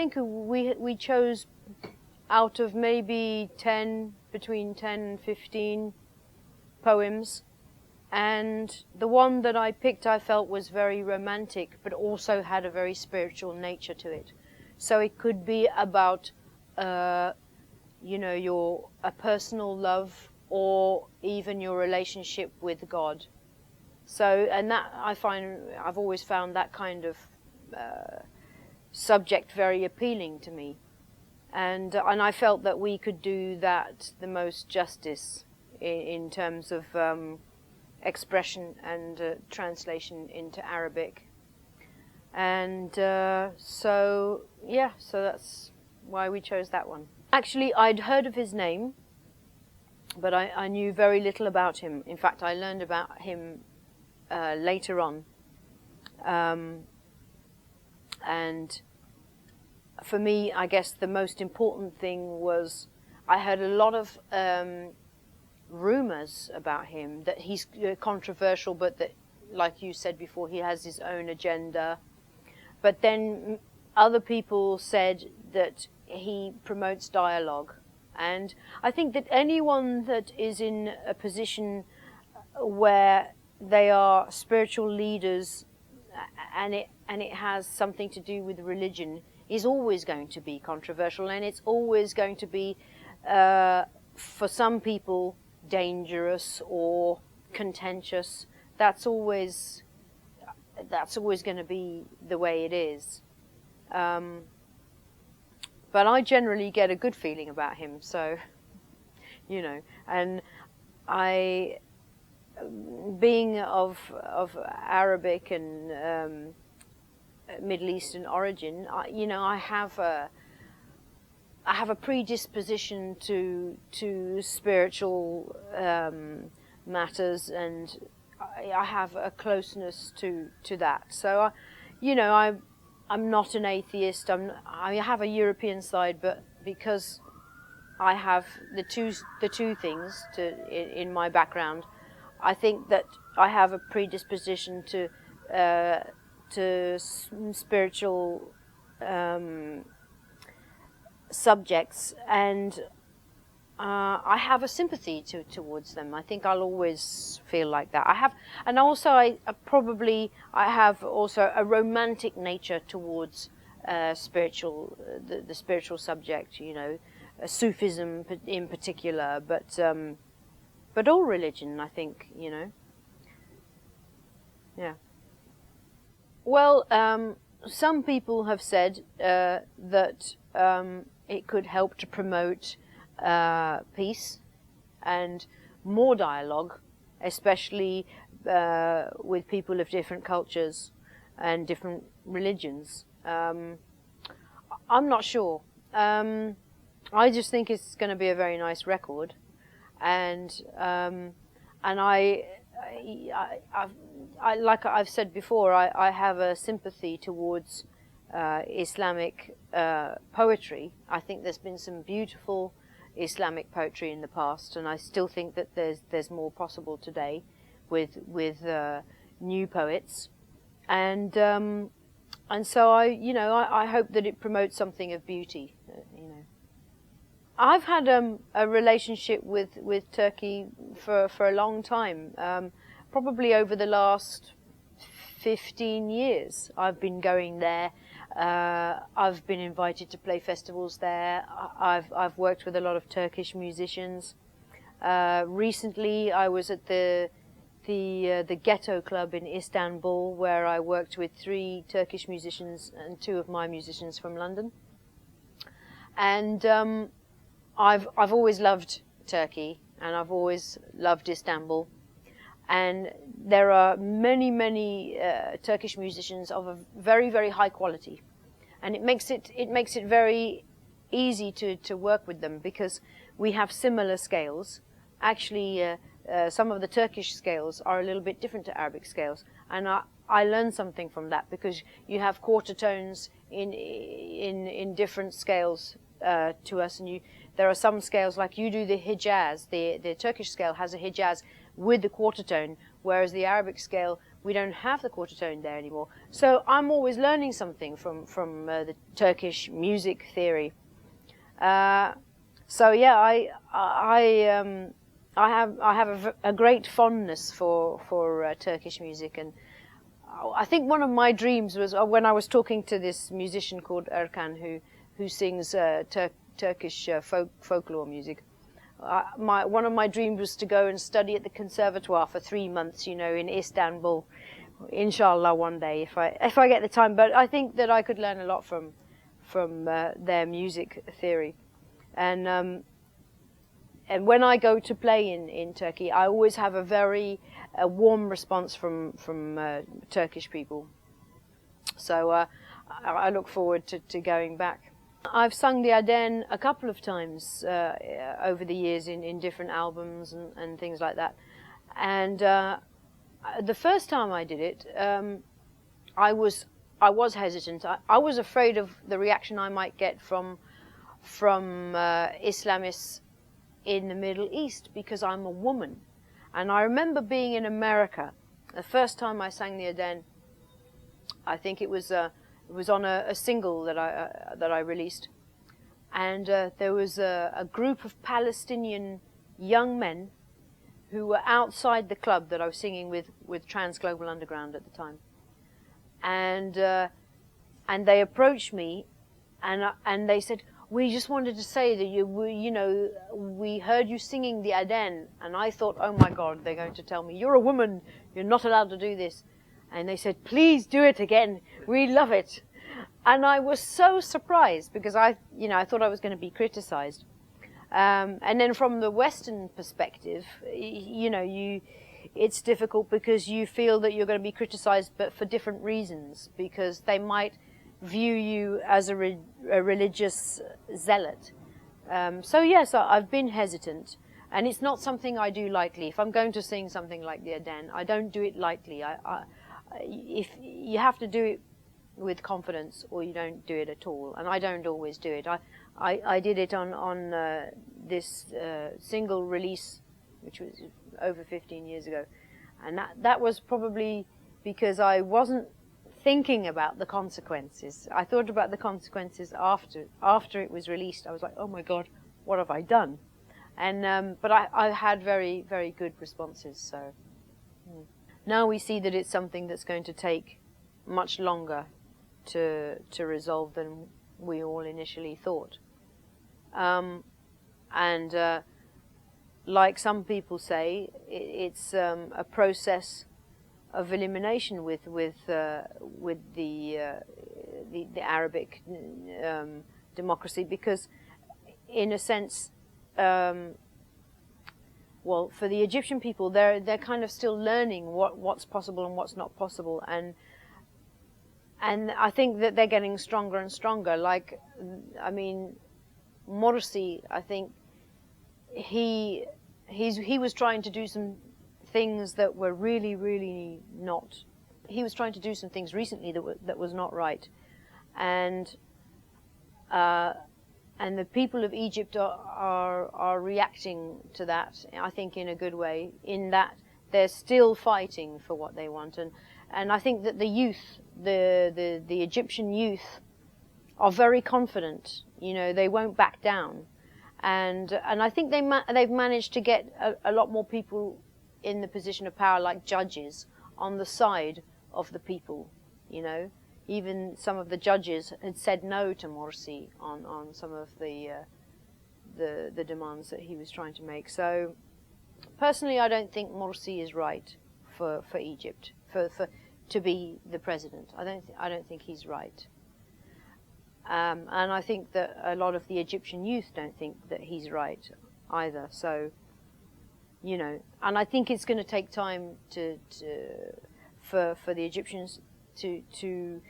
think we chose out of maybe between 10 and 15 poems, and the one that I picked I felt was very romantic, but also had a very spiritual nature to it. So it could be about, you know, a personal love, or even your relationship with God. So, and that I've always found that kind of subject very appealing to me. And I felt that we could do that the most justice in terms of expression and translation into Arabic. And so that's why we chose that one. Actually, I'd heard of his name, but I knew very little about him. In fact, I learned about him later on. And for me, I guess the most important thing was I heard a lot of rumors about him, that he's controversial, but that, like you said before, he has his own agenda. But then other people said that he promotes dialogue. And I think that anyone that is in a position where they are spiritual leaders and it has something to do with religion is always going to be controversial, and it's always going to be, for some people, dangerous or contentious. That's always going to be the way it is. But I generally get a good feeling about him, so, you know, and being of Arabic and Middle Eastern origin, I have a predisposition to spiritual matters, and I have a closeness to that. So, I'm not an atheist. I have a European side, but because I have the two things in my background, I think that I have a predisposition to spiritual subjects, and I have a sympathy towards them. I think I'll always feel like that. I have also a romantic nature towards the spiritual subject. Sufism in particular, but all religion, I think. Yeah. Well, some people have said that it could help to promote peace and more dialogue, especially with people of different cultures and different religions. I'm not sure. I just think it's going to be a very nice record, and like I've said before, I have a sympathy towards Islamic poetry. I think there's been some beautiful Islamic poetry in the past, and I still think that there's more possible today with new poets, and so I hope that it promotes something of beauty. I've had a relationship with Turkey for a long time. Probably over the last 15 years, I've been going there. I've been invited to play festivals there. I've worked with a lot of Turkish musicians. Recently, I was at the Ghetto Club in Istanbul, where I worked with 3 Turkish musicians and 2 of my musicians from London. And I've always loved Turkey, and I've always loved Istanbul. And there are many Turkish musicians of a very, very high quality, and it makes it very easy to work with them, because we have similar scales. Actually, some of the Turkish scales are a little bit different to Arabic scales, and I learned something from that, because you have quarter tones in different scales to us, and there are some scales, like you do the Hijaz. The Turkish scale has a Hijaz with the quarter tone, whereas the Arabic scale We don't have the quarter tone there anymore. So I'm always learning something from the Turkish music theory. So yeah, I have a great fondness for Turkish music, and I think one of my dreams was when I was talking to this musician called Erkan, who sings Turkish folklore music. One of my dreams was to go and study at the conservatoire for 3 months, you know, in Istanbul, inshallah one day if I get the time. But I think that I could learn a lot from their music theory, and when I go to play in Turkey, I always have a warm response from Turkish people. So I look forward to going back. I've sung the Aden a couple of times over the years in different albums and things like that. And the first time I did it, I was hesitant. I was afraid of the reaction I might get from Islamists in the Middle East, because I'm a woman. And I remember being in America the first time I sang the Aden. I think it was on a single that I released, and there was a group of Palestinian young men who were outside the club that I was singing with Trans Global Underground at the time, and they approached me, and they said, "We just wanted to say that we heard you singing the Aden," and I thought, "Oh my God, they're going to tell me you're a woman, you're not allowed to do this." And they said, "Please do it again. We love it." And I was so surprised, because I thought I was going to be criticized. And then from the Western perspective, it's difficult, because you feel that you're going to be criticized, but for different reasons, because they might view you as a religious zealot. So yes, I've been hesitant. And it's not something I do lightly. If I'm going to sing something like the Aden, I don't do it lightly. If you have to do it with confidence, or you don't do it at all, and I don't always do it. I did it on this single release, which was over 15 years ago, and that was probably because I wasn't thinking about the consequences. I thought about the consequences after it was released. I was like, "Oh my God, what have I done?" And but I had very, very good responses. So. Now we see that it's something that's going to take much longer to resolve than we all initially thought. Like some people say, it's a process of elimination with the Arabic democracy, because in a sense, well, for the Egyptian people, they're kind of still learning what's possible and what's not possible, and I think that they're getting stronger and stronger. Like, I mean, Morsi, I think he was trying to do some things that were really, really not. He was trying to do some things recently that was not right, and the people of Egypt are reacting to that, I think, in a good way, in that they're still fighting for what they want. And I think that the youth, the Egyptian youth, are very confident. They won't back down. And I think they've managed to get a lot more people in the position of power, like judges, on the side of the people, Even some of the judges had said no to Morsi on some of the demands that he was trying to make. So, personally, I don't think Morsi is right for Egypt to be the president. I don't think he's right, and I think that a lot of the Egyptian youth don't think that he's right either. So, and I think it's going to take time for the Egyptians to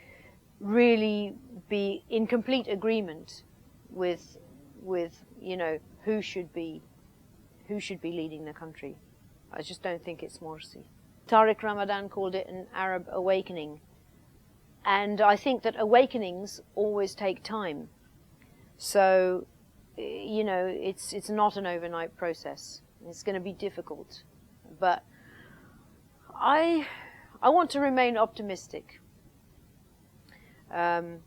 really be in complete agreement with who should be leading the country. I just don't think it's Morsi. Tariq Ramadan called it an Arab awakening, and I think that awakenings always take time. So, it's not an overnight process. It's going to be difficult, but I I want to remain optimistic. But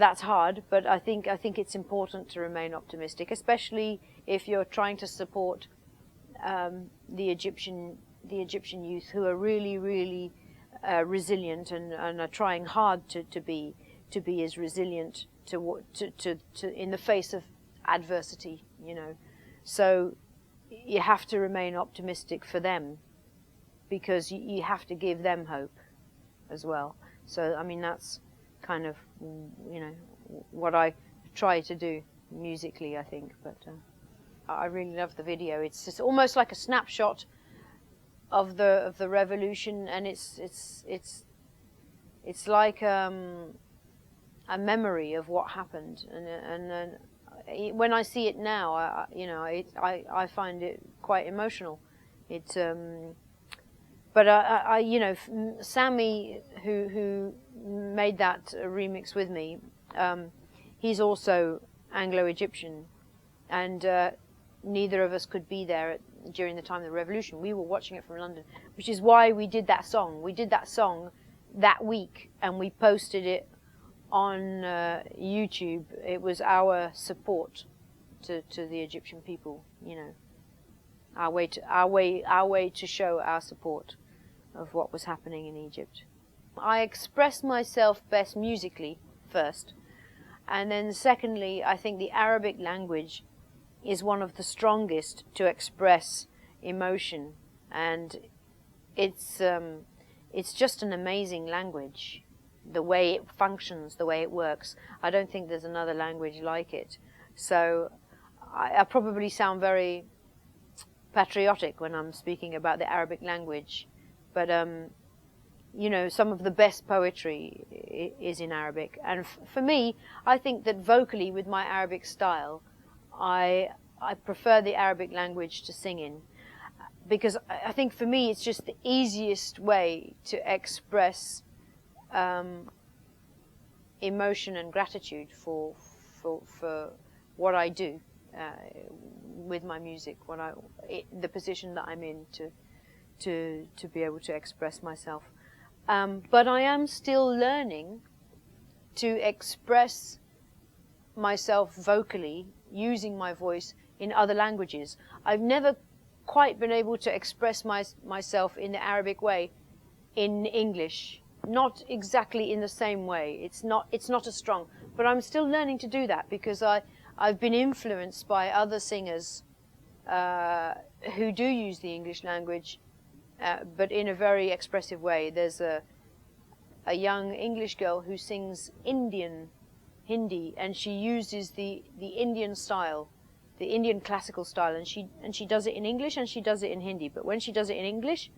that's hard. But I think it's important to remain optimistic, especially if you're trying to support the Egyptian youth, who are really, really resilient and are trying hard to be as resilient to in the face of adversity. You know, so you have to remain optimistic for them, because you have to give them hope as well. So I mean, that's kind of, you know, what I try to do musically, I think. But I really love the video. It's just almost like a snapshot of the revolution, and it's like a memory of what happened. And when I see it now, I find it quite emotional. It's but you know, Sammy, who made that remix with me, he's also Anglo-Egyptian, and neither of us could be there during the time of the revolution. We were watching it from London, which is why we did that song. We did that song that week, and we posted it on YouTube. It was our support to the Egyptian people, you know, our way to show our support of what was happening in Egypt. I express myself best musically first, and then secondly, I think the Arabic language is one of the strongest to express emotion, and it's just an amazing language. The way it functions, the way it works, I don't think there's another language like it. So I probably sound very patriotic when I'm speaking about the Arabic language, but you know, some of the best poetry is in Arabic. And for me, I think that vocally, with my Arabic style, I prefer the Arabic language to sing in, because I think for me it's just the easiest way to express emotion and gratitude for what I do with my music, the position that I'm in, to be able to express myself. But I am still learning to express myself vocally, using my voice in other languages. I've never quite been able to express myself in the Arabic way in English. Not exactly in the same way. It's not as strong. But I'm still learning to do that, because I've been influenced by other singers who do use the English language, but in a very expressive way. There's a young English girl who sings Hindi, and she uses the Indian style, the Indian classical style, and she does it in English and she does it in Hindi. But when she does it in English,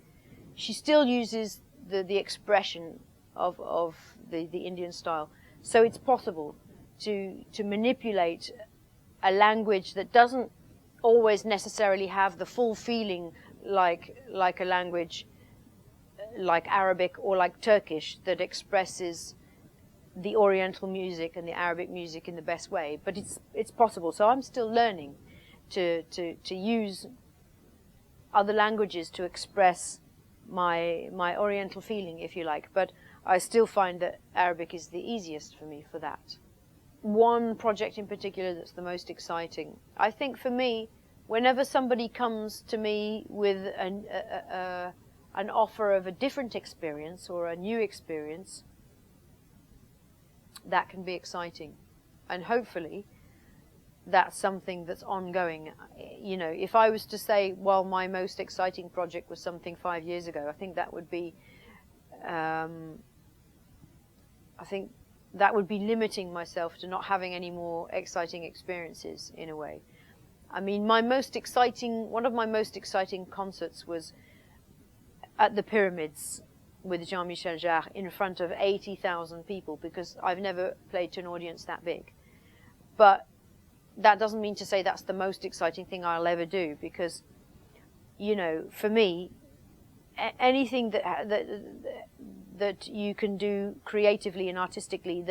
she still uses the expression of the Indian style. So it's possible to manipulate a language that doesn't always necessarily have the full feeling like a language like Arabic or like Turkish, that expresses the Oriental music and the Arabic music in the best way. But it's possible. So I'm still learning to use other languages to express my Oriental feeling, if you like. But I still find that Arabic is the easiest for me for that. One project in particular that's the most exciting, I think for me, whenever somebody comes to me with an offer of a different experience or a new experience, that can be exciting. And hopefully that's something that's ongoing. You know, if I was to say, well, my most exciting project was something 5 years ago, I think that would be limiting myself to not having any more exciting experiences, in a way. I mean, one of my most exciting concerts was at the Pyramids with Jean-Michel Jarre in front of 80,000 people, because I've never played to an audience that big. But that doesn't mean to say that's the most exciting thing I'll ever do, because, you know, for me, anything that you can do creatively and artistically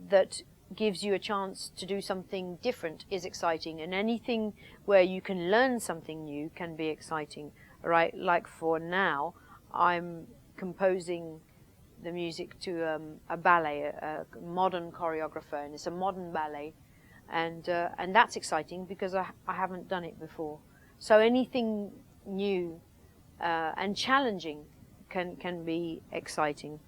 that gives you a chance to do something different is exciting, and anything where you can learn something new can be exciting. right? Like for now, I'm composing the music to a ballet, a modern choreographer, and it's a modern ballet, and that's exciting because I haven't done it before. So anything new and challenging can be exciting.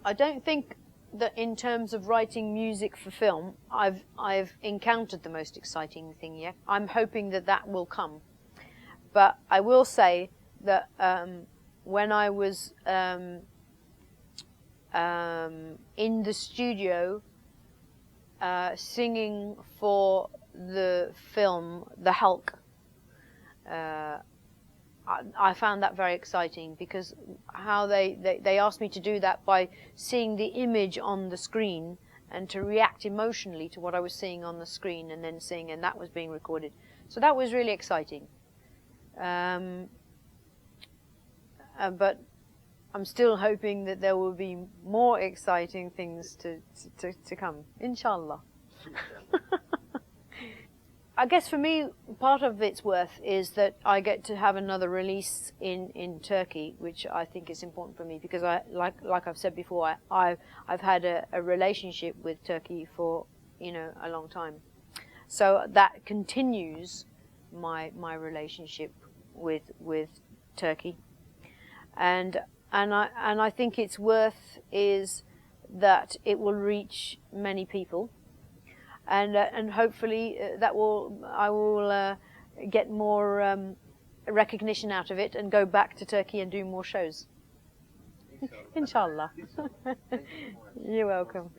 I don't think that in terms of writing music for film, I've encountered the most exciting thing yet. I'm hoping that will come. But I will say that when I was in the studio singing for the film The Hulk, I found that very exciting, because how they asked me to do that by seeing the image on the screen and to react emotionally to what I was seeing on the screen and then sing, and that was being recorded. So that was really exciting. But I'm still hoping that there will be more exciting things to come, inshallah. I guess for me, part of its worth is that I get to have another release in Turkey, which I think is important for me, because like I've said before, I've had a relationship with Turkey for a long time, so that continues my relationship with Turkey, and I think its worth is that it will reach many people. And hopefully I will get more recognition out of it and go back to Turkey and do more shows. Inshallah. You're welcome.